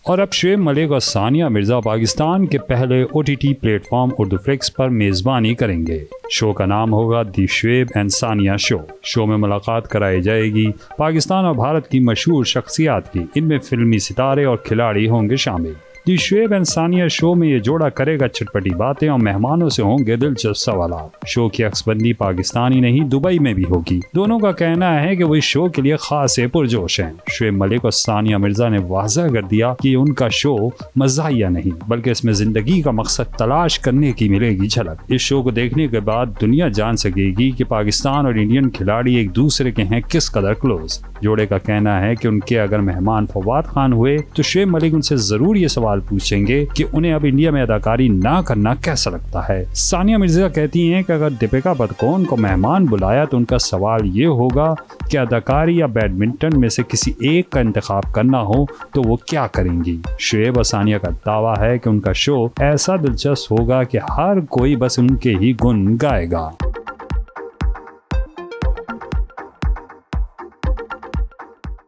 और अब शुएब मलिक और सानिया मिर्जा पाकिस्तान के पहले OTT प्लेटफॉर्म उर्दू फ्लिक्स पर मेजबानी करेंगे। शो का नाम होगा the Shoaib and Sania show. Show में मुलाकात कराई जाएगी पाकिस्तान और भारत की मशहूर शख्सियात की। इनमें फिल्मी सितारे और खिलाड़ी होंगे शामिल। दी शुएब एंड सानिया शो में ये जोड़ा करेगा चटपटी बातें और मेहमानों से होंगे दिलचस्प सवालात। शो की अक्सबंदी पाकिस्तान ही नहीं दुबई में भी होगी। दोनों का कहना है कि वो इस शो के लिए खास पुरजोश हैं। शुएब मलिक और सानिया मिर्जा ने वाज़ह कर दिया कि उनका शो मज़ाहिया नहीं बल्कि इसमें जिंदगी का मकसद तलाश करने की मिलेगी झलक। इस शो को देखने के बाद दुनिया जान सकेगी कि पाकिस्तान और इंडियन खिलाड़ी एक दूसरे के हैं किस कदर क्लोज। जोड़े का कहना है कि उनके अगर मेहमान फवाद खान हुए तो शुएब मलिक उनसे जरूर ये सवाल पूछेंगे कि उन्हें अब इंडिया में अदाकारी ना करना कैसा लगता है। सानिया मिर्जा कहती हैं कि अगर दीपिका पादुकोण को मेहमान बुलाया तो उनका सवाल ये होगा कि अदाकारी या बैडमिंटन में से किसी एक का इंतखाब करना हो तो वो क्या करेंगी। शुएब और सानिया का दावा है कि उनका शो ऐसा दिलचस्प होगा कि हर कोई बस उनके ही गुण गाएगा।